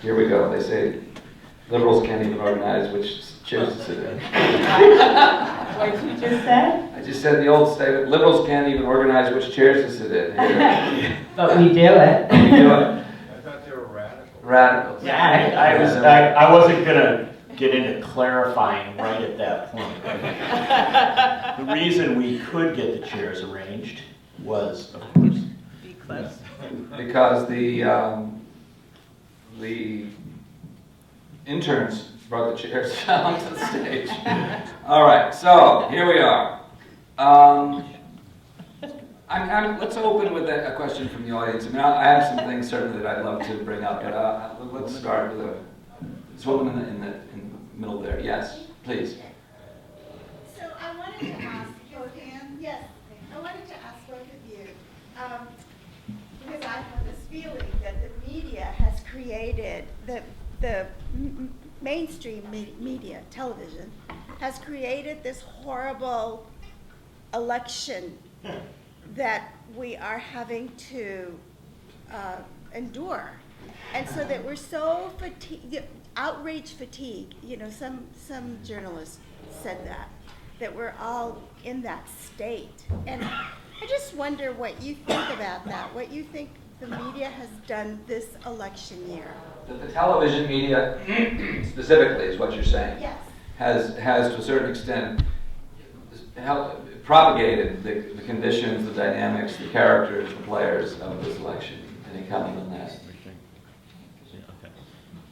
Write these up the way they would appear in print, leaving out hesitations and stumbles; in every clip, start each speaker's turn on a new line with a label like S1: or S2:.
S1: Here we go. They say liberals can't even organize which chairs to sit in.
S2: What did you just say?
S1: I just said the old statement, liberals can't even organize which chairs to sit in.
S2: But we do it.
S1: We do it.
S3: I thought they were radicals.
S1: Radicals.
S4: Yeah, I wasn't gonna get into clarifying right at that point. The reason we could get the chairs arranged was, of course,
S1: because the interns brought the chairs down to the stage. All right, so here we are. Let's open with a question from the audience. I mean, I have some things certainly that I'd love to bring up, but let's start with this woman in the middle there. Yes, please.
S5: So I wanted to ask both yes, I wanted to ask both of you, because I have this feeling that the media has created, the mainstream media, television, has created this horrible election that we are having to endure. And so that we're so fatigued, outrage fatigue, you know, some journalists said that we're all in that state. And I just wonder what you think about that, what you think the media has done this election year.
S1: That the television media, specifically, is what you're saying,
S5: Yes.
S1: has to a certain extent propagated the conditions, the dynamics, the characters, the players of this election. Any comment on that?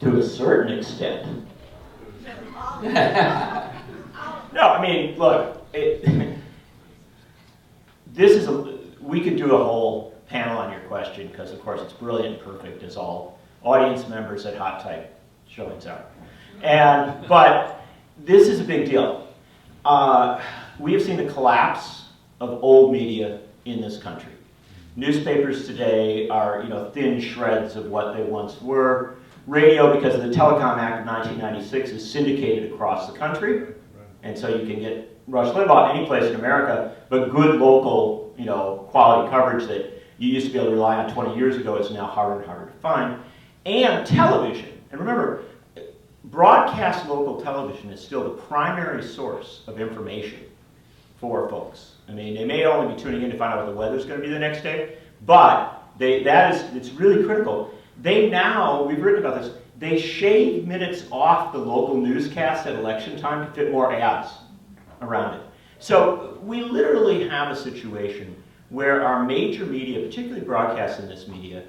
S4: to a certain extent. No, I mean, look, we could do a whole panel on your question because, of course, it's brilliant and perfect, as all audience members at Hot Type showings are. But this is a big deal. We have seen the collapse of old media in this country. Newspapers today are, thin shreds of what they once were. Radio, because of the Telecom Act of 1996, is syndicated across the country. And so you can get Rush Limbaugh any place in America, but good local, quality coverage that you used to be able to rely on 20 years ago is now harder and harder to find. And television. And remember, broadcast local television is still the primary source of information for folks. I mean, they may only be tuning in to find out what the weather's going to be the next day, but it's really critical. We've written about this, they shave minutes off the local newscast at election time to fit more ads around it. So we literally have a situation where our major media, particularly broadcast in this media,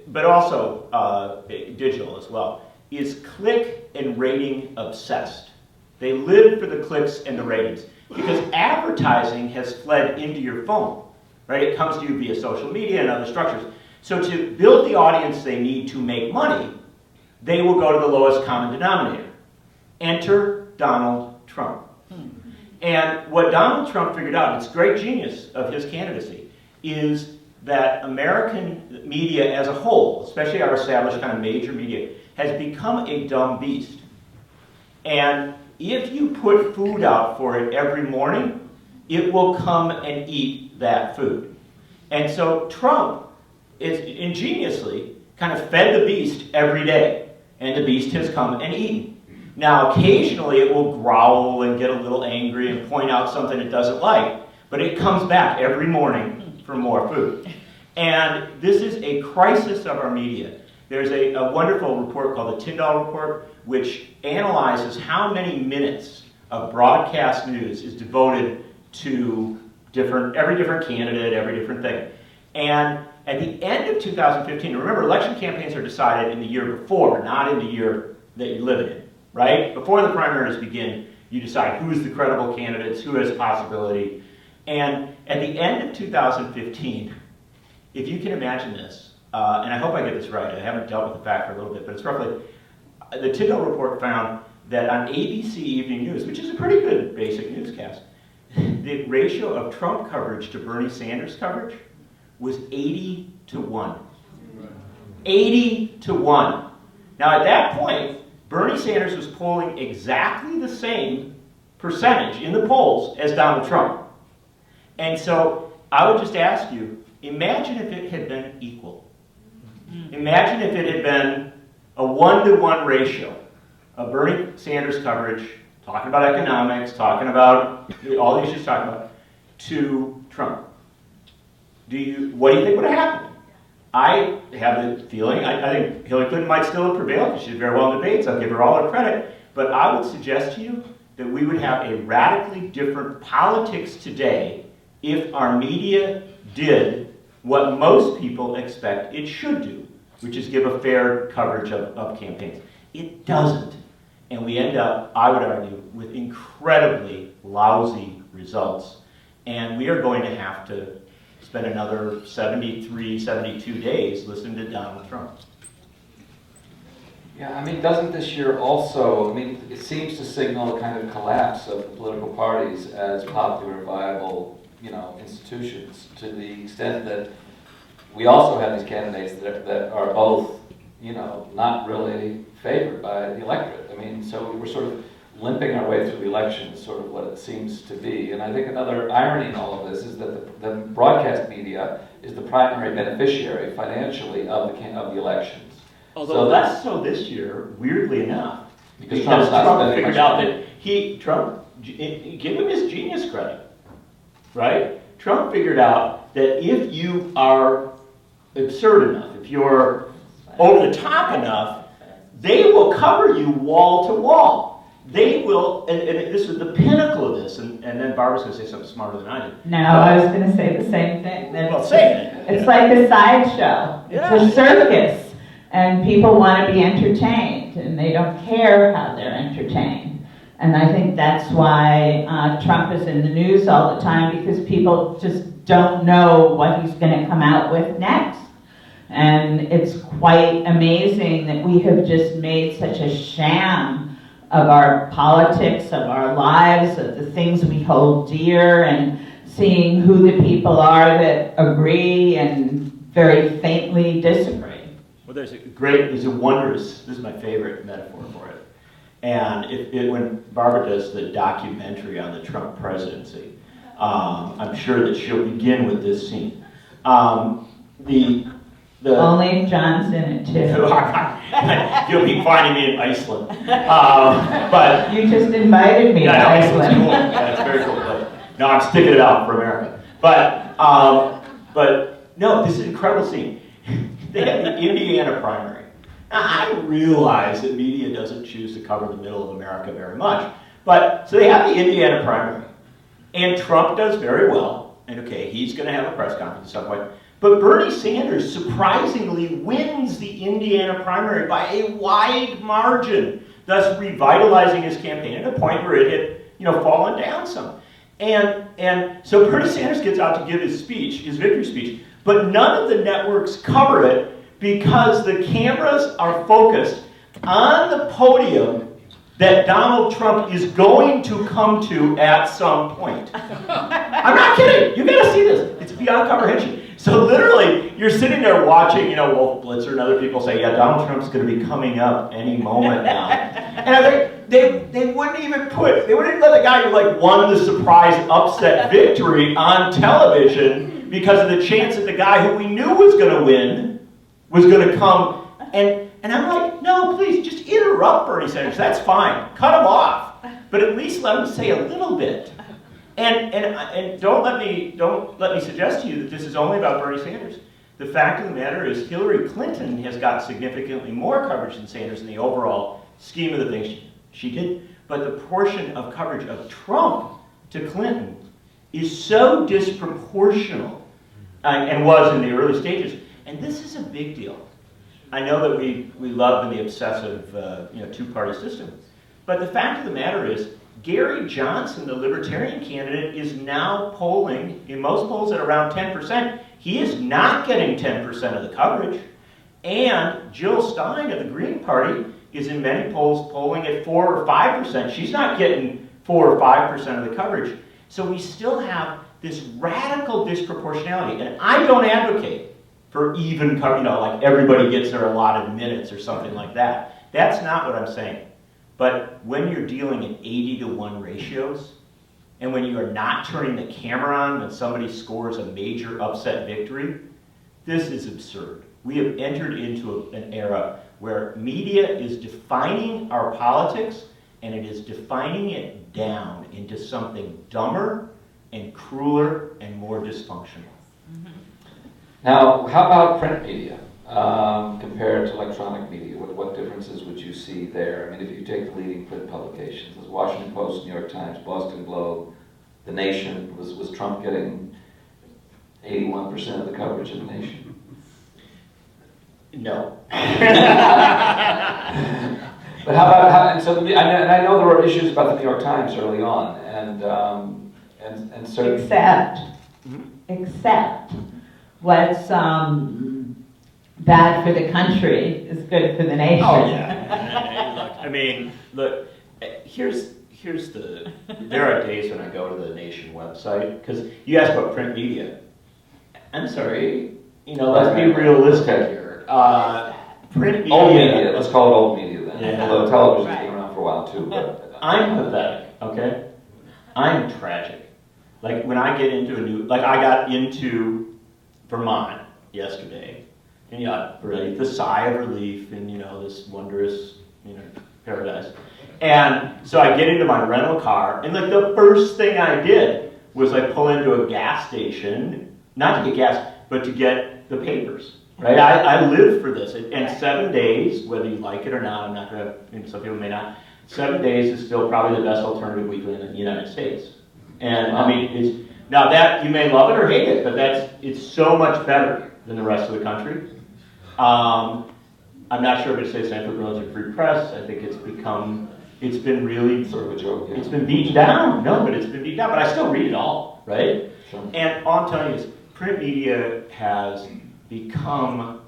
S4: but also digital as well, is click and rating obsessed. They live for the clicks and the ratings because advertising has fled into your phone, right? It comes to you via social media and other structures. So to build the audience they need to make money, they will go to the lowest common denominator. Enter Donald Trump. And what Donald Trump figured out, and it's great genius of his candidacy, is that American media as a whole, especially our established kind of major media, has become a dumb beast. And if you put food out for it every morning, it will come and eat that food. And so Trump is ingeniously kind of fed the beast every day, and the beast has come and eaten. Now, occasionally it will growl and get a little angry and point out something it doesn't like, but it comes back every morning for more food. And this is a crisis of our media. There's a wonderful report called the Tyndall Report, which analyzes how many minutes of broadcast news is devoted to every different candidate, every different thing. And at the end of 2015, remember, election campaigns are decided in the year before, not in the year that you live in, right? Before the primaries begin, you decide who's the credible candidates, who has a possibility. And at the end of 2015, if you can imagine this, and I hope I get this right, I haven't dealt with the fact for a little bit, but it's roughly, the Tyndall Report found that on ABC Evening News, which is a pretty good basic newscast, the ratio of Trump coverage to Bernie Sanders coverage was 80-1. 80-1. Now at that point, Bernie Sanders was polling exactly the same percentage in the polls as Donald Trump. And so I would just ask you, imagine if it had been equal. Imagine if it had been a 1-to-1 ratio of Bernie Sanders coverage, talking about economics, talking about all the issues talking about, to Trump. What do you think would have happened? I have the feeling, I think Hillary Clinton might still have prevailed, because she did very well in debates, I'll give her all the credit, but I would suggest to you that we would have a radically different politics today if our media did what most people expect it should do, which is give a fair coverage of campaigns. It doesn't. And we end up, I would argue, with incredibly lousy results. And we are going to have to spend another 73, 72 days listening to Donald Trump.
S1: Yeah, I mean, doesn't this year also, I mean, it seems to signal a kind of collapse of the political parties as popular, viable, institutions, to the extent that we also have these candidates that are both, not really favored by the electorate. I mean, so we're sort of limping our way through the election is sort of what it seems to be. And I think another irony in all of this is that the broadcast media is the primary beneficiary financially of the elections.
S4: Although less so this year, weirdly enough,
S1: because
S4: Trump figured out that Trump, give him his genius credit, right? Trump figured out that if you are absurd enough, if you're over the top enough, they will cover you wall to wall. They will, and this is the pinnacle of this, and then Barbara's going to say something smarter than I did.
S2: No, I was going to say the same thing.
S4: Well, say it.
S2: It's like a sideshow. It's a circus, and people want to be entertained, and they don't care how they're entertained. And I think that's why Trump is in the news all the time, because people just don't know what he's going to come out with next. And it's quite amazing that we have just made such a sham of our politics, of our lives, of the things we hold dear, and seeing who the people are that agree and very faintly disagree.
S4: Well, there's a wondrous, this is my favorite metaphor for it. And when Barbara does the documentary on the Trump presidency, I'm sure that she'll begin with this scene.
S2: Only if John's in it too.
S4: You'll be finding me in Iceland. But
S2: you just invited me to Iceland.
S4: Cool. Yeah, it's very cool. But, no, I'm sticking it out for America. But no, this is an incredible scene. They have the Indiana primary. Now, I realize that media doesn't choose to cover the middle of America very much. But so they have the Indiana primary. And Trump does very well. And okay, he's going to have a press conference at some point. But Bernie Sanders surprisingly wins the Indiana primary by a wide margin, thus revitalizing his campaign at a point where it had, fallen down some. And so Bernie Sanders gets out to give his speech, his victory speech, but none of the networks cover it because the cameras are focused on the podium that Donald Trump is going to come to at some point. I'm not kidding. You gotta see this. It's beyond comprehension. So literally, you're sitting there watching, Wolf Blitzer and other people say, yeah, Donald Trump's going to be coming up any moment now. And I think they wouldn't even let the guy who won the surprise upset victory on television because of the chance that the guy who we knew was going to win was going to come. And I'm like, no, please, just interrupt Bernie Sanders. That's fine. Cut him off. But at least let him say a little bit. And don't let me suggest to you that this is only about Bernie Sanders. The fact of the matter is Hillary Clinton has got significantly more coverage than Sanders in the overall scheme of the things she did. But the portion of coverage of Trump to Clinton is so disproportional, and was in the early stages. And this is a big deal. I know that we love the obsessive two-party system. But the fact of the matter is Gary Johnson, the Libertarian candidate, is now polling, in most polls, at around 10%. He is not getting 10% of the coverage. And Jill Stein of the Green Party is in many polls polling at 4 or 5%. She's not getting 4 or 5% of the coverage. So we still have this radical disproportionality. And I don't advocate for even coverage, like everybody gets their allotted minutes or something like that. That's not what I'm saying. But when you're dealing in 80-to-1 ratios, and when you are not turning the camera on when somebody scores a major upset victory, this is absurd. we have entered into an era where media is defining our politics, and it is defining it down into something dumber and crueler and more dysfunctional.
S1: Now, how about print media compared to electronic media? What differences would you see there? I mean, if you take the leading print publications, the Washington Post, New York Times, Boston Globe, The Nation, was Trump getting 81% of the coverage of The Nation?
S4: No.
S1: But how about, and so, and I know there were issues about the New York Times early on, and so...
S2: Except what's bad for the country is good for the nation.
S4: Oh, yeah. Look, I mean, look, here's the, there are days when I go to the Nation website, because you asked about print media. I'm sorry, let's be realistic here. Print media.
S1: Old media, let's call it old media then.
S4: Yeah.
S1: Although television's been around for a while too. But,
S4: I'm pathetic, okay? I'm tragic. Like when I get into I got into Vermont yesterday, and breathe the sigh of relief in, this wondrous, paradise. And so I get into my rental car, and the first thing I did was pull into a gas station, not to get gas, but to get the papers. Right, I live for this, and 7 days, whether you like it or not, I'm not going to. Some people may not. 7 days is still probably the best alternative weekly in the United States, and I mean, it's now that you may love it or hate it, but it's so much better than the rest of the country. I'm not sure if it's the same for Burlington Free Press. I think it's been really
S1: sort of a joke. Yeah.
S4: It's been beaten down. No, but it's been beaten down. But I still read it all, right?
S1: Sure.
S4: And all I'm telling you is, print media has become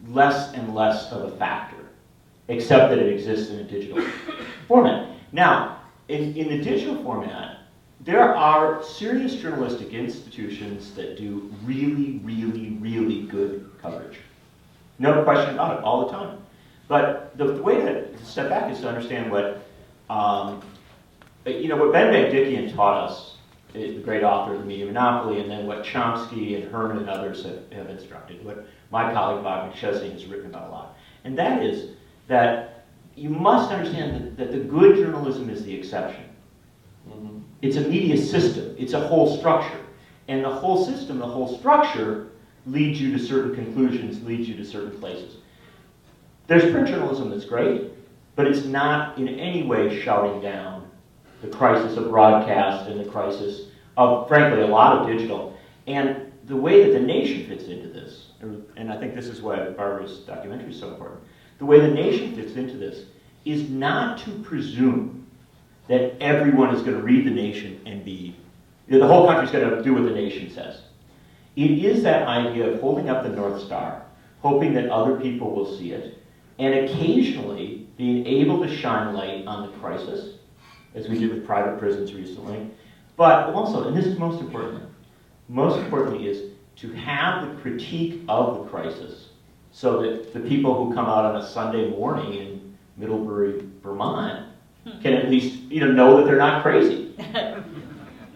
S4: less and less of a factor, except that it exists in a digital format. Now, in the digital format, there are serious journalistic institutions that do really, really, really good coverage. No question about it, all the time. But the way to step back is to understand what Ben Bagdikian taught us, the great author of The Media Monopoly, and then what Chomsky and Herman and others have instructed, what my colleague Bob McChesney has written about a lot. And that is that you must understand that the good journalism is the exception. Mm-hmm. It's a media system. It's a whole structure. And the whole system, the whole structure, leads you to certain conclusions, leads you to certain places. There's print journalism that's great, but it's not in any way shouting down the crisis of broadcast and the crisis of, frankly, a lot of digital. And the way that The Nation fits into this, and I think this is why Barbara's documentary is so important, the way The Nation fits into this is not to presume that everyone is going to read The Nation and the whole country's going to do what The Nation says. It is that idea of holding up the North Star, hoping that other people will see it, and occasionally being able to shine light on the crisis, as we did with private prisons recently. But also, and this is most importantly is to have the critique of the crisis so that the people who come out on a Sunday morning in Middlebury, Vermont, can at least know that they're not crazy.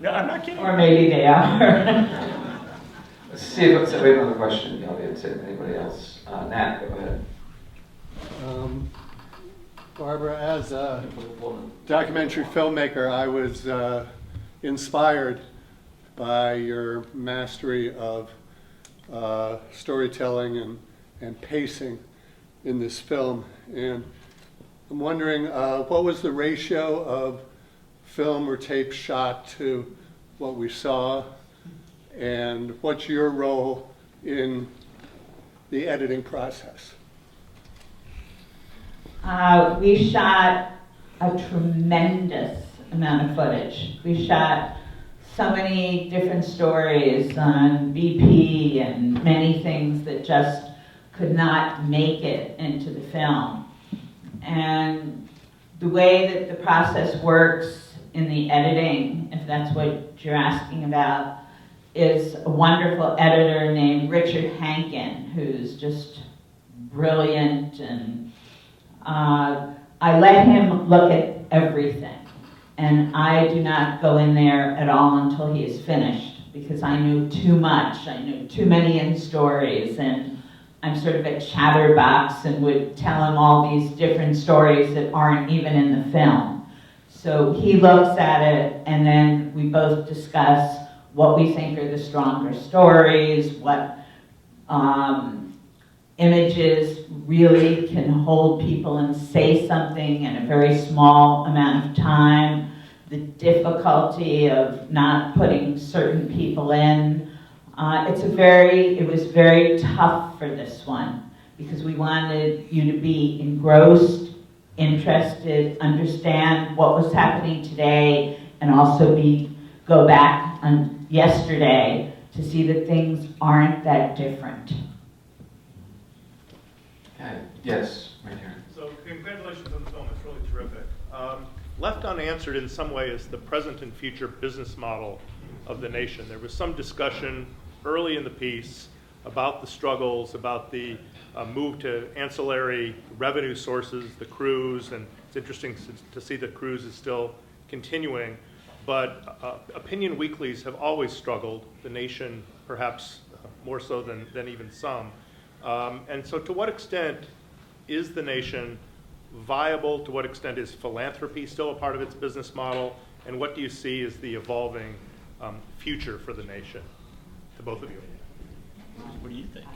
S4: No, I'm not kidding.
S2: Or maybe they are.
S1: Let's see if we have another question in the audience. Anybody else? Nat, go ahead.
S3: Barbara, as a documentary filmmaker, I was inspired by your mastery of storytelling and pacing in this film. And I'm wondering, what was the ratio of film or tape shot to what we saw? And what's your role in the editing process?
S2: We shot a tremendous amount of footage. We shot so many different stories on BP and many things that just could not make it into the film. And the way that the process works in the editing, if that's what you're asking about, is a wonderful editor named Richard Hankin, who's just brilliant, and I let him look at everything. And I do not go in there at all until he is finished, because I knew too much. I knew too many in stories, and I'm sort of a chatterbox and would tell him all these different stories that aren't even in the film. So he looks at it, and then we both discuss what we think are the stronger stories, what images really can hold people and say something in a very small amount of time, the difficulty of not putting certain people in. It was very tough for this one because we wanted you to be engrossed, interested, understand what was happening today, and also go back on yesterday to see that things aren't that different.
S1: Okay, yes, right here.
S6: So congratulations on the film, it's really terrific. Left unanswered in some way is the present and future business model of the nation. There was some discussion early in the piece about the struggles, about the move to ancillary revenue sources, the cruise, and it's interesting to see that cruise is still continuing. But opinion weeklies have always struggled, the nation perhaps more so than even some. And so to what extent is the nation viable? To what extent is philanthropy still a part of its business model? And what do you see as the evolving future for the nation? To both of you.
S4: What do you think?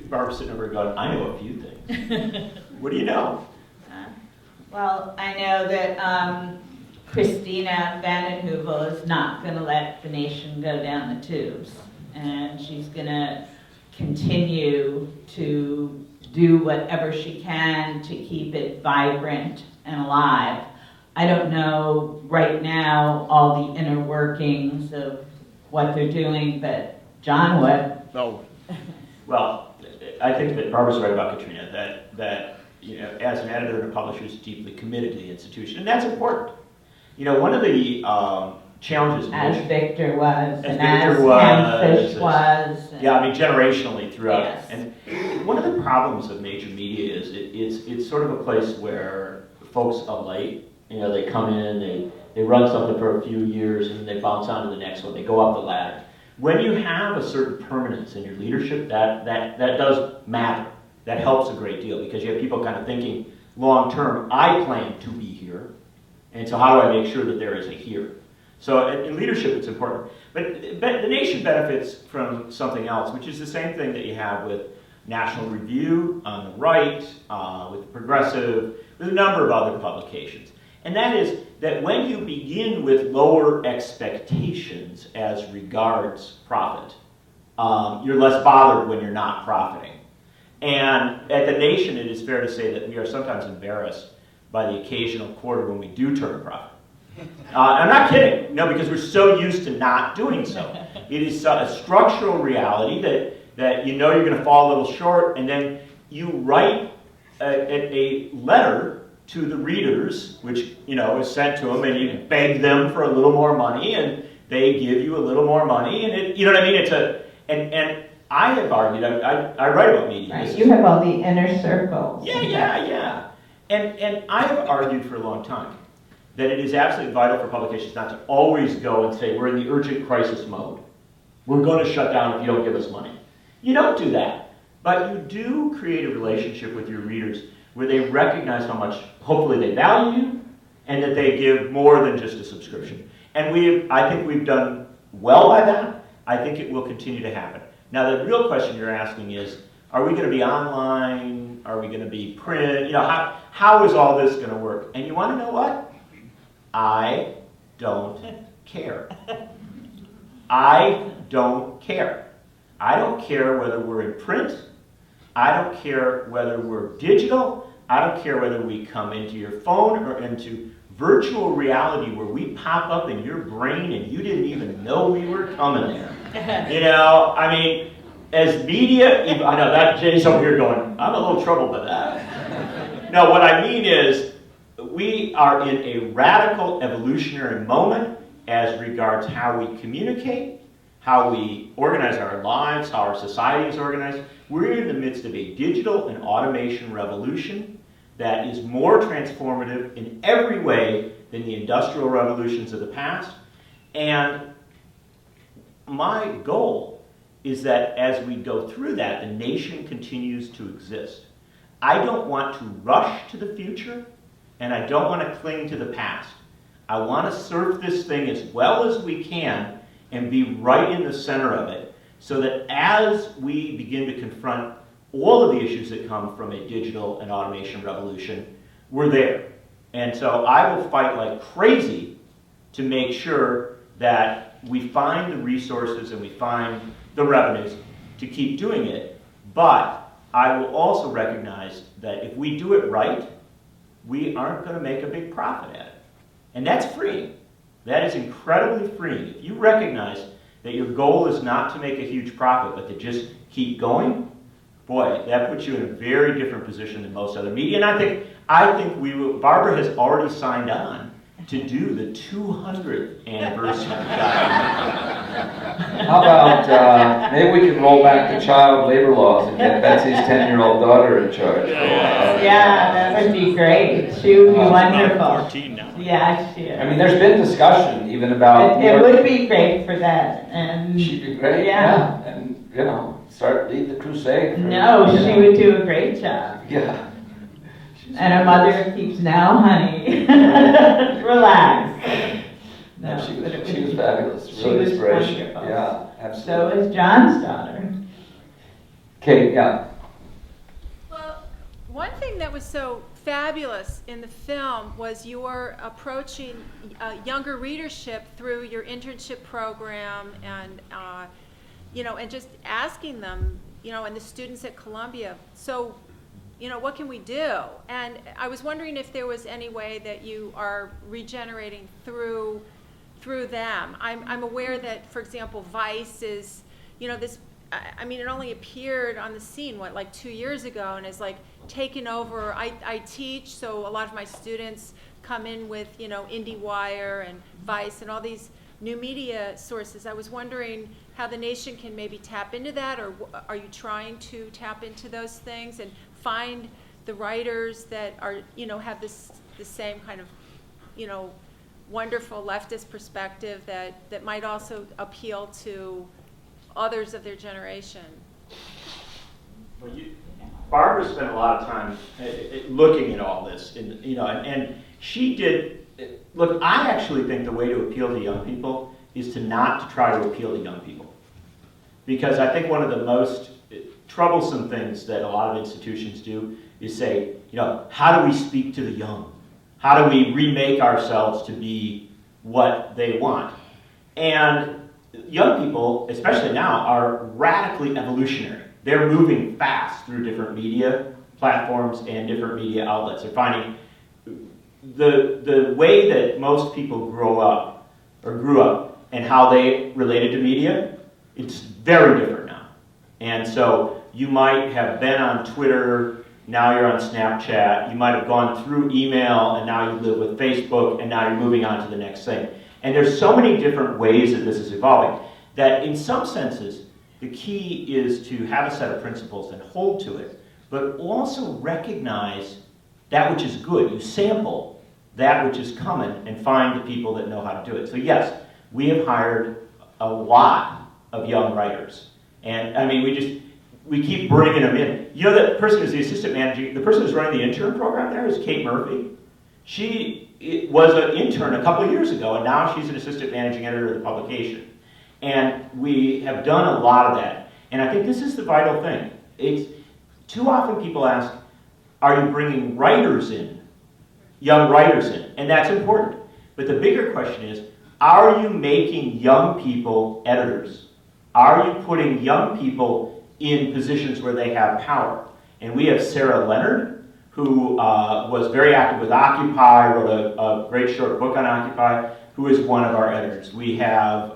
S4: Barbara's sitting over going, I know a few things. What do you know?
S2: Well, I know that Christina Vanden Heuvel is not going to let the nation go down the tubes. And she's going to continue to do whatever she can to keep it vibrant and alive. I don't know right now all the inner workings of what they're doing, but John would.
S4: Oh. Well, I think that Barbara's right about Katrina, that as an editor and a publisher is deeply committed to the institution, and that's important. One of the challenges
S2: as Victor was,
S4: as
S2: and
S4: Victor
S2: as Fish was.
S4: Yeah, I mean generationally throughout.
S2: Yes.
S4: And one of the problems of major media is it's sort of a place where folks of late, they come in, they run something for a few years, and they bounce on to the next one. They go up the ladder. When you have a certain permanence in your leadership, that does matter. That helps a great deal because you have people kind of thinking long term. I plan to be here, and so how do I make sure that there is a here? So in leadership, it's important. But the nation benefits from something else, which is the same thing that you have with National Review on the right, with Progressive, with a number of other publications. And that is that when you begin with lower expectations as regards profit, you're less bothered when you're not profiting. And at the nation, it is fair to say that we are sometimes embarrassed by the occasional quarter when we do turn a profit. I'm not kidding, because we're so used to not doing so. It is a structural reality that you're going to fall a little short, and then you write a letter to the readers, which is sent to them, and you beg them for a little more money, and they give you a little more money, and you know what I mean? And I have argued, I write about media.
S2: Right, you have all the inner circles.
S4: Yeah. And I have argued for a long time that it is absolutely vital for publications not to always go and say, we're in the urgent crisis mode. We're going to shut down if you don't give us money. You don't do that. But you do create a relationship with your readers where they recognize how much, hopefully, they value you and that they give more than just a subscription. And I think we've done well by that. I think it will continue to happen. Now, the real question you're asking is, are we going to be online? Are we going to be print? How is all this going to work? And you want to know what? I don't care. I don't care. I don't care whether we're in print. I don't care whether we're digital. I don't care whether we come into your phone or into virtual reality where we pop up in your brain and you didn't even know we were coming there. As media, I know that Jay's over here going, I'm a little troubled by that. No, what I mean is, we are in a radical evolutionary moment as regards how we communicate, how we organize our lives, how our society is organized. We're in the midst of a digital and automation revolution that is more transformative in every way than the industrial revolutions of the past. And my goal is that as we go through that, the nation continues to exist. I don't want to rush to the future, and I don't want to cling to the past. I want to surf this thing as well as we can and be right in the center of it, so that as we begin to confront all of the issues that come from a digital and automation revolution, we're there. And so I will fight like crazy to make sure that we find the resources and we find the revenues to keep doing it. But I will also recognize that if we do it right, we aren't going to make a big profit at it. And that's freeing. That is incredibly freeing. If you recognize that your goal is not to make a huge profit, but to just keep going, boy, that puts you in a very different position than most other media. And I think we will, Barbara has already signed on to do the 200th anniversary documentary.
S1: How about, maybe we can roll back the child labor laws and get Betsy's 10-year-old daughter in charge.
S2: Yeah, that would be great. She would be wonderful.
S4: 14 now.
S2: Yeah, she is.
S1: I mean, there's been discussion even about...
S2: It would be great for that, and...
S1: She'd be great,
S2: Yeah.
S1: And, you know, lead the crusade. For,
S2: No,
S1: you
S2: she
S1: know.
S2: would do a great job.
S1: Yeah.
S2: And her mother keeps, now, honey, relax. No,
S1: No,
S2: but it
S1: she
S2: would
S1: was
S2: be-
S1: fabulous,
S2: she
S1: really
S2: was
S1: inspirational.
S2: wonderful.
S1: Yeah,
S2: So
S1: absolutely.
S2: is John's daughter.
S1: Kate, yeah.
S7: Well, one thing that was so fabulous in the film was your approaching younger readership through your internship program, and you know, and just asking them, you know, and the students at Columbia, so, you know, what can we do? And I was wondering if there was any way that you are regenerating through them. I'm aware that, for example, Vice is, you know, this, I mean, it only appeared on the scene, what, like 2 years ago, and is like taken over. I teach, so a lot of my students come in with, you know, IndieWire and Vice and all these new media sources. I was wondering how the nation can maybe tap into that, or are you trying to tap into those things and find the writers that are, you know, have the same kind of, you know, wonderful leftist perspective that might also appeal to others of their generation?
S4: Well, Barbara spent a lot of time looking at all this, and you know, and she did. Look, I actually think the way to appeal to young people is to not to try to appeal to young people, because I think one of the most troublesome things that a lot of institutions do is say, you know, how do we speak to the young? How do we remake ourselves to be what they want? And young people, especially now, are radically evolutionary. They're moving fast through different media platforms and different media outlets. They're finding the way that most people grew up and how they related to media, it's very different now. And so you might have been on Twitter, now you're on Snapchat, you might have gone through email, and now you live with Facebook, and now you're moving on to the next thing. And there's so many different ways that this is evolving that in some senses, the key is to have a set of principles and hold to it, but also recognize that which is good. You sample that which is coming and find the people that know how to do it. So yes, we have hired a lot of young writers. And I mean, we keep bringing them in. You know, that person who's the assistant manager, the person who's running the intern program there is Kate Murphy. She was an intern a couple of years ago, and now she's an assistant managing editor of the publication. And we have done a lot of that. And I think this is the vital thing. It's too often people ask, are you bringing writers in, young writers in? And that's important. But the bigger question is, are you making young people editors? Are you putting young people in positions where they have power? And we have Sarah Leonard, who was very active with Occupy, wrote a great short book on Occupy, who is one of our editors. We have,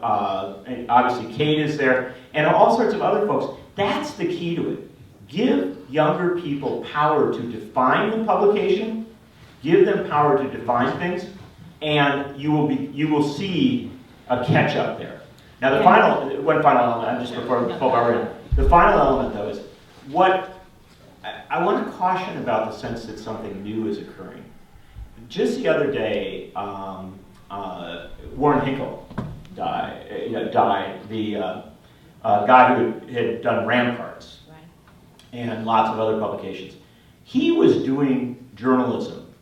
S4: and obviously Kate is there, and all sorts of other folks. That's the key to it. Give younger people power to define the publication, give them power to define things, and you will see a catch up there. Now one final element, just before Barbara in. The final element though is what I want to caution about the sense that something new is occurring. Just the other day, Warren Hinkle died. The a guy who had done Ramparts and lots of other publications. He was doing journalism,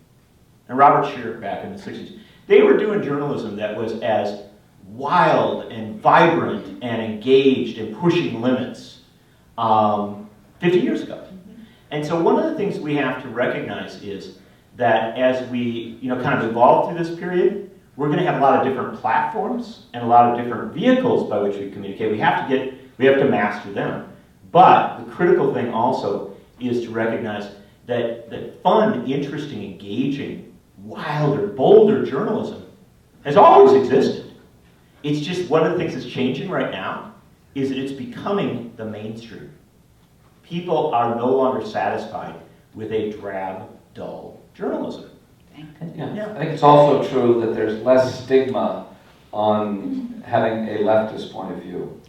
S4: and Robert Shear back in the 60s. They were doing journalism that was as wild and vibrant and engaged and pushing limits 50 years ago. And so one of the things we have to recognize is that as we kind of evolve through this period, we're going to have a lot of different platforms and a lot of different vehicles by which we communicate. We have to master them. But the critical thing also is to recognize that fun, interesting, engaging, wilder, bolder journalism has always existed. It's just one of the things that's changing right now is that it's becoming the mainstream. People are no longer satisfied with a drab, dull journalism.
S1: Yeah. I think it's also true that there's less stigma on having a leftist point of view.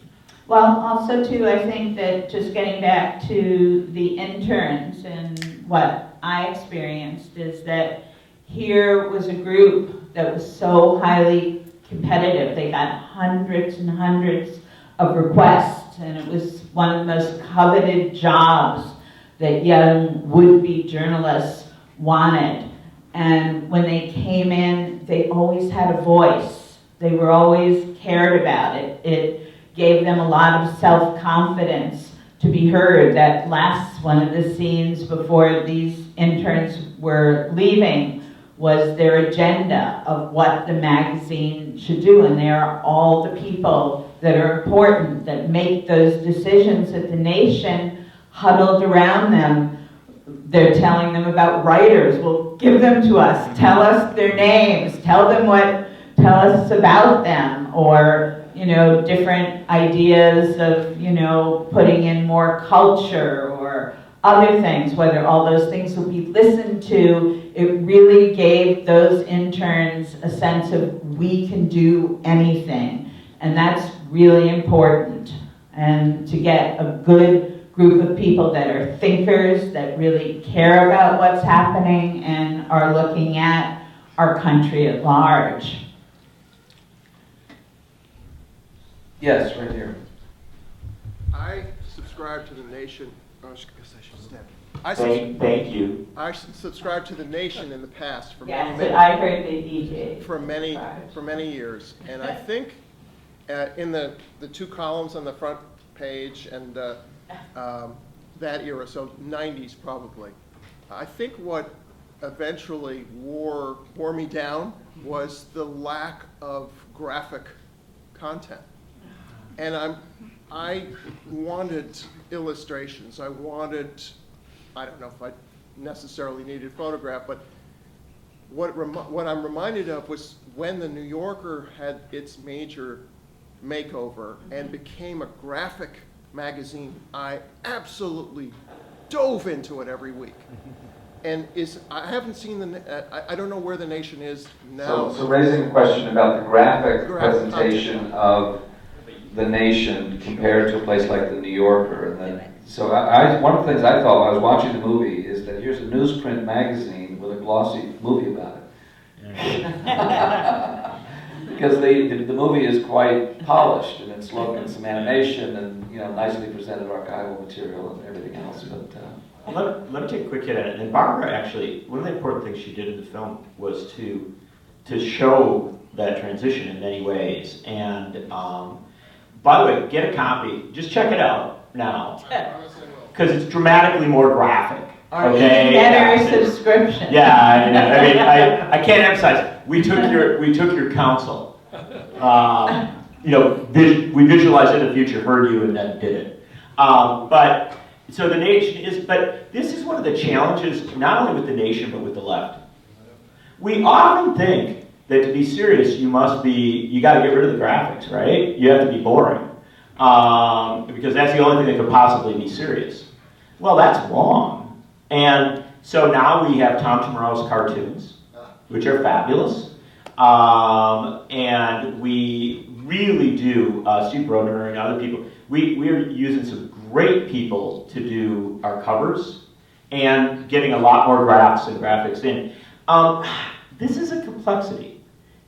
S2: Well, also too, I think that just getting back to the interns and what I experienced is that here was a group that was so highly competitive. They got hundreds and hundreds of requests, and it was one of the most coveted jobs that young would-be journalists wanted. And when they came in, they always had a voice. They were always cared about. It gave them a lot of self-confidence to be heard. That last one of the scenes before these interns were leaving was their agenda of what the magazine should do. And they are all the people that are important, that make those decisions at the Nation, huddled around them. They're telling them about writers. Well, give them to us. Tell us their names. Tell us about them. Or, different ideas of, putting in more culture or other things, whether all those things will be listened to. It really gave those interns a sense of we can do anything. And that's really important. And to get a good group of people that are thinkers, that really care about what's happening and are looking at our country at large.
S1: Yes, right here.
S8: I subscribe to the Nation. Oh, I guess I should step.
S4: Thank you.
S8: I subscribed to the Nation in the past for
S2: Yes,
S8: many,
S2: I heard the DJ.
S8: for many years, and I think in the two columns on the front page and that era, so 90s probably. I think what eventually wore me down was the lack of graphic content. And I wanted illustrations. I don't know if I necessarily needed photograph, but what I'm reminded of was when the New Yorker had its major makeover and became a graphic magazine, I absolutely dove into it every week. And I haven't seen I don't know where the Nation is now.
S1: So raising a question about the graphic presentation of the Nation compared to a place like the New Yorker, and then so one of the things I thought while I was watching the movie is that here's a newsprint magazine with a glossy movie about it. Because the movie is quite polished in its look and some animation and nicely presented archival material and everything else. But
S4: let me take a quick hit at it. And Barbara actually, one of the important things she did in the film was to show that transition in many ways. And by the way, get a copy. Just check it out now, because it's dramatically more graphic. Okay.
S2: Better subscription.
S4: Yeah, I mean, I can't emphasize. We took your counsel. We visualized in the future, heard you, and then did it. But so the Nation is. But this is one of the challenges, not only with the Nation but with the left. We often think that to be serious, you got to get rid of the graphics, right? You have to be boring, because that's the only thing that could possibly be serious. Well, that's wrong. And so now we have Tom Tomorrow's cartoons, which are fabulous. And we really do, Steve Brodner and other people, we are using some great people to do our covers and getting a lot more graphs and graphics in. This is a complexity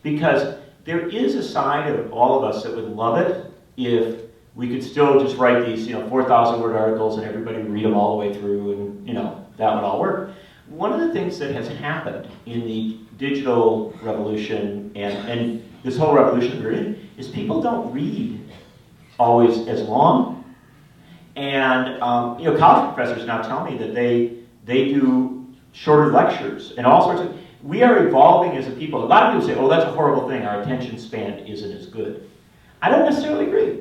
S4: because there is a side of all of us that would love it if we could still just write these, 4,000 word articles and everybody read them all the way through, and that would all work. One of the things that has happened in the digital revolution and this whole revolution we're in is people don't read always as long. And college professors now tell me that they do shorter lectures and all sorts of. We are evolving as a people. A lot of people say, "Oh, that's a horrible thing. Our attention span isn't as good." I don't necessarily agree.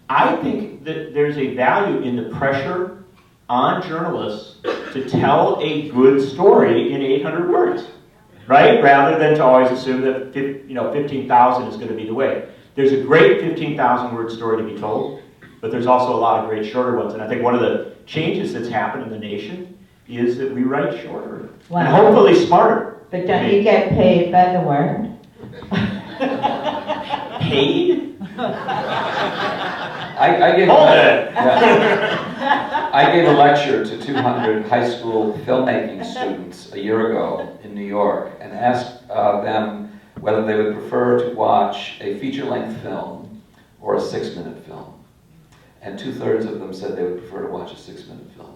S4: I think that there's a value in the pressure on journalists to tell a good story in 800 words, right? Rather than to always assume that 15,000 is going to be the way. There's a great 15,000 word story to be told, but there's also a lot of great shorter ones. And I think one of the changes that's happened in the nation is that we write shorter and hopefully smarter.
S2: But don't you get paid by the word?
S4: Paid?
S1: I gave
S4: Hold it.
S1: I gave a lecture to 200 high school filmmaking students a year ago in New York and asked them whether they would prefer to watch a feature-length film or a 6-minute film. And 2/3 of them said they would prefer to watch a 6-minute film.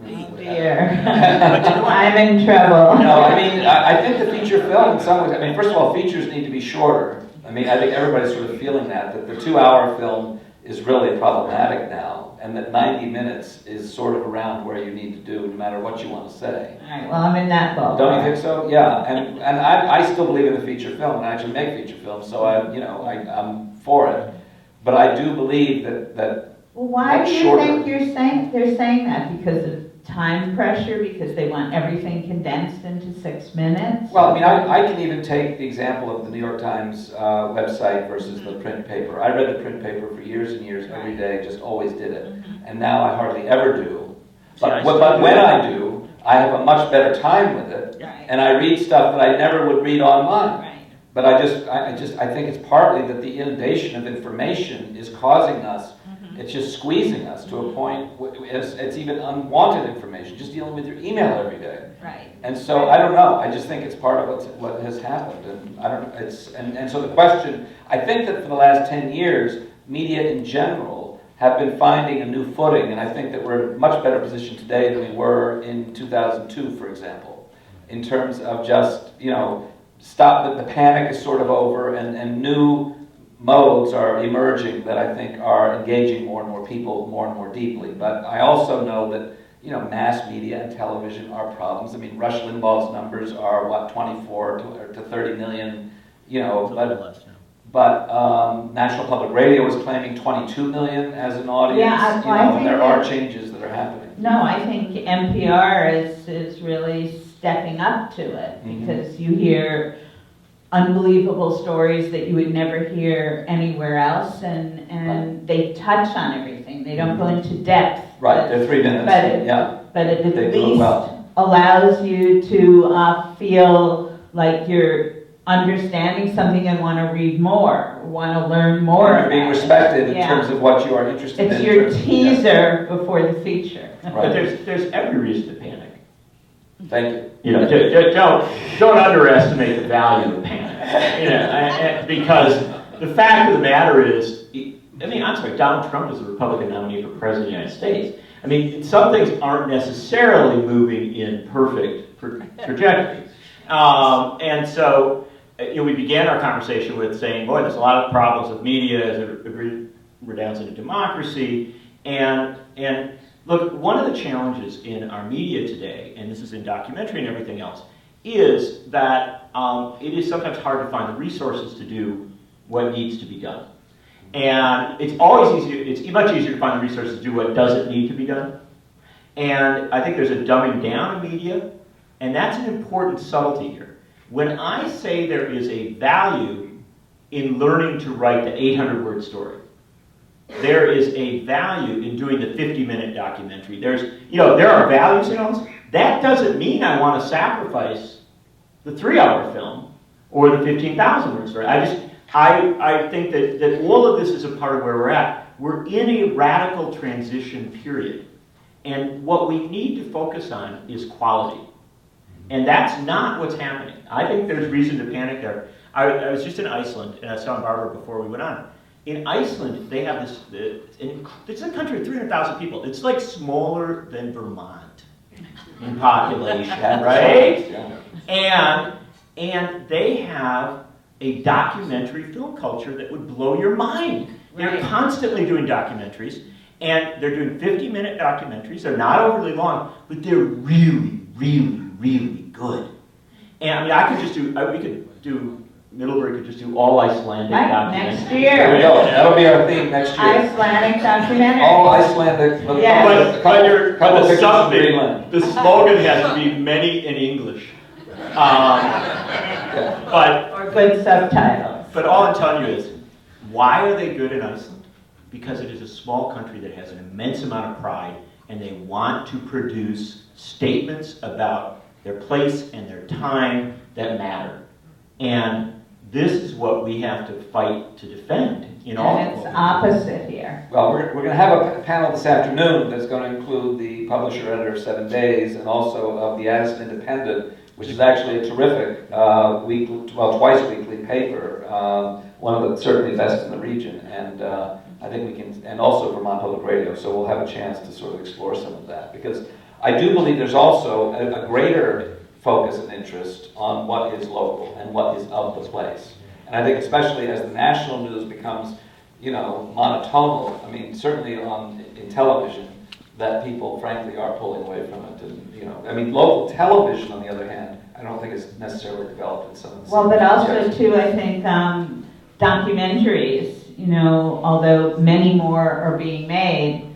S2: Oh dear. I'm in trouble.
S1: No, I think the feature film in some ways, first of all, features need to be shorter. I think everybody's sort of feeling that the 2-hour film is really problematic now, and that 90 minutes is sort of around where you need to do, no matter what you want to say.
S2: All right, well, I'm in that ballpark.
S1: Don't you think so? Yeah, and I still believe in the feature film, and I actually make feature films, so I'm for it. But I do believe that
S2: Well, why
S1: that's
S2: do you
S1: shorter.
S2: think they're saying that? Because of time pressure? Because they want everything condensed into 6 minutes?
S1: Well, I can even take the example of the New York Times website versus the print paper. I read the print paper for years and years, every day, just always did it. And now I hardly ever do. But when I do, I have a much better time with it.
S2: Right.
S1: And I read stuff that I never would read online.
S2: Right.
S1: But I think it's partly that the inundation of information is causing us, it's just squeezing us to a point, it's even unwanted information, just dealing with your email every day.
S2: Right.
S1: And so I don't know. I just think it's part of what has happened, and I don't. And so the question. I think that for the last 10 years, media in general have been finding a new footing, and I think that we're in a much better position today than we were in 2002, for example, in terms of just stop. The panic is sort of over, and new modes are emerging that I think are engaging more and more people more and more deeply. But I also know that mass media and television are problems. Rush Limbaugh's numbers are 24 to 30 million. But National Public Radio is claiming 22 million as an audience.
S2: Yeah,
S1: and there are changes that are happening.
S2: No, I think NPR is really stepping up to it because you hear unbelievable stories that you would never hear anywhere else, and they touch on everything. They don't go into depth.
S1: Right, they're 3 minutes.
S2: But it
S1: They
S2: at
S1: do it
S2: least
S1: well.
S2: allows you to feel like you're understanding something and want to read more, want to learn more.
S1: You're being respected in
S2: Yeah.
S1: terms of what you are interested
S2: It's
S1: in.
S2: your teaser before the feature.
S4: But there's every reason to panic.
S1: Thank you.
S4: Don't underestimate the value of panic. Because the fact of the matter is, I'm sorry, Donald Trump is the Republican nominee for President of the United States. Some things aren't necessarily moving in perfect trajectories. And so, we began our conversation with saying, boy, there's a lot of problems with media as it redounds into democracy. And look, one of the challenges in our media today, and this is in documentary and everything else, is that it is sometimes hard to find the resources to do what needs to be done. And it's much easier to find the resources to do what doesn't need to be done. And I think there's a dumbing down of media, and that's an important subtlety here. When I say there is a value in learning to write the 800-word story, there is a value in doing the 50-minute documentary. There are values in all this. That doesn't mean I want to sacrifice the 3-hour film or the 15,000-word story. I think that all of this is a part of where we're at. We're in a radical transition period. And what we need to focus on is quality. And that's not what's happening. I think there's reason to panic there. I was just in Iceland, and I saw Barbara before we went on. In Iceland, they have this, it's a country of 300,000 people. It's like smaller than Vermont in population, right?
S1: Yeah.
S4: And they have a documentary film culture that would blow your mind. They're
S2: Right.
S4: constantly doing documentaries, and they're doing 50-minute documentaries. They're not overly long, but they're really, really, really good. And I mean, I could just do, we could do, Middlebury could just do all Icelandic
S2: Right,
S4: documentaries.
S2: next
S1: There we
S2: year.
S1: go. That'll be our theme next year.
S2: Icelandic documentary.
S1: All Icelandic.
S2: Yes.
S4: But
S1: couple
S4: the
S1: pictures of
S4: something,
S1: Greenland.
S4: the slogan has to be many in English. But
S2: Or good subtitles.
S4: But all I'm telling you is, why are they good in Iceland? Because it is a small country that has an immense amount of pride, and they want to produce statements about their place and their time that matter. And this is what we have to fight to defend in all
S2: And
S4: of
S2: it's
S4: them.
S2: opposite here.
S1: Well, we're going to have a panel this afternoon that's going to include the publisher-editor of 7 Days and also of the Addison Independent, which is actually a terrific twice weekly paper, one of the certainly best in the region, and I think we can, and also Vermont Public Radio, so we'll have a chance to sort of explore some of that, because I do believe there's also a greater focus and interest on what is local and what is of the place. And I think especially as the national news becomes, monotonal, I mean, certainly in television, that people, frankly, are pulling away from it. And, local television, on the other hand, I don't think is necessarily developed in some of the
S2: Well, but also
S1: areas.
S2: too, I think documentaries, although many more are being made,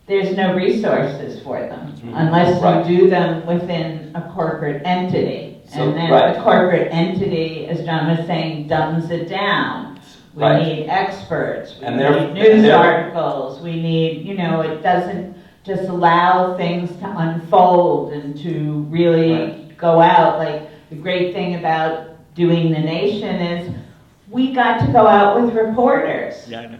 S2: there's no resources for them unless
S1: Right.
S2: you do them within a corporate entity.
S1: So,
S2: And then
S1: right.
S2: the corporate entity, as John was saying, dumbs it down. We
S1: Right.
S2: need experts, we
S1: And they're-
S2: need news
S1: and they're-
S2: articles, we need, it doesn't just allow things to unfold and to really
S1: Right.
S2: go out. Like, the great thing about doing The Nation is we got to go out with reporters.
S4: Yeah, I know.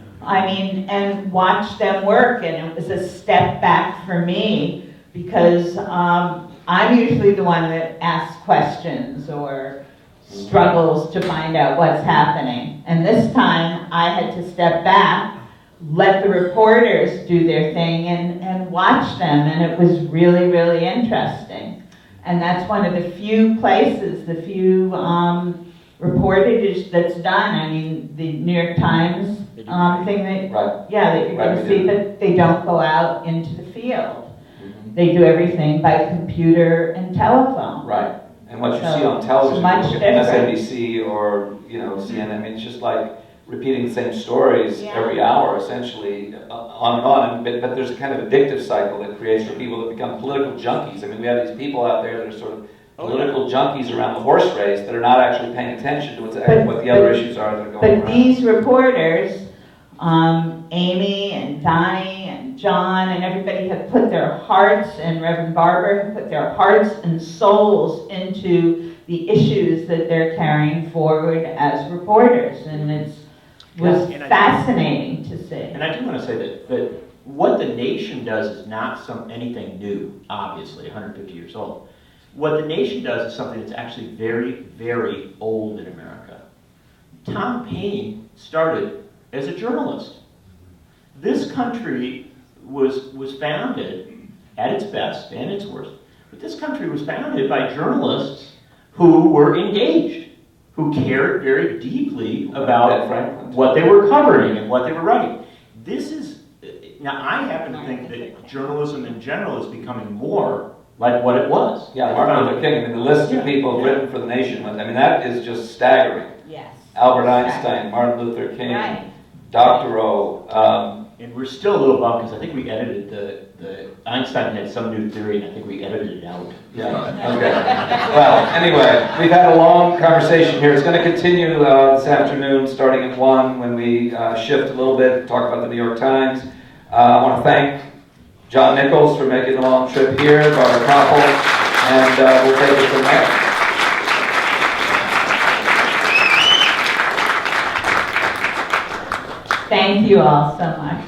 S2: And watch them work, and it was a step back for me because I'm usually the one that asks questions or struggles to find out what's happening. And this time I had to step back, let the reporters do their thing and watch them, and it was really, really interesting. And that's one of the few places, the few reportage that's done. The New York Times thing that,
S1: Right.
S2: that you're
S1: Right,
S2: going to
S1: we
S2: see,
S1: do.
S2: that they don't go out into the field.
S1: Mhm.
S2: They do everything by computer and telephone.
S1: Right. And what you
S2: So,
S1: see on
S2: it's
S1: television,
S2: much
S1: you look at
S2: different.
S1: MSNBC or CNN, it's just like repeating the same stories
S2: Yeah.
S1: every hour, essentially, on and on. But there's a kind of addictive cycle that creates for people that become political junkies. We have these people out there that are sort of political junkies around the horse race that are not actually paying attention to what the other issues are that are going
S2: But
S1: around.
S2: these reporters, Amy and Donnie and John and everybody have put their hearts, and Reverend Barber have put their hearts and souls into the issues that they're carrying forward as reporters, and it was
S4: Yeah, and I-
S2: fascinating to see.
S4: And I do want to say that what the nation does is not anything new, obviously, 150 years old. What the nation does is something that's actually very, very old in America. Tom Paine started as a journalist. This country was founded, at its best and its worst, but this country was founded by journalists who were engaged, who cared very deeply about
S1: Franklin.
S4: what they were covering and what they were writing. Now I happen to think that journalism in general is becoming more like what it was.
S1: Yeah, Martin Luther King, the list of people who've written for the nation, that is just staggering.
S2: Yes.
S1: Albert Einstein, Martin Luther King,
S2: Right.
S1: Dr. O.
S4: And we're still a little bummed because I think we edited the Einstein had some new theory and I think we edited it out.
S1: Yeah, okay. Well, anyway, we've had a long conversation here. It's going to continue this afternoon, starting at 1, when we shift a little bit, talk about the New York Times. I want to thank John Nichols for making the long trip here, Barbara Kopple, and we'll take it from there.
S2: Thank you all so much.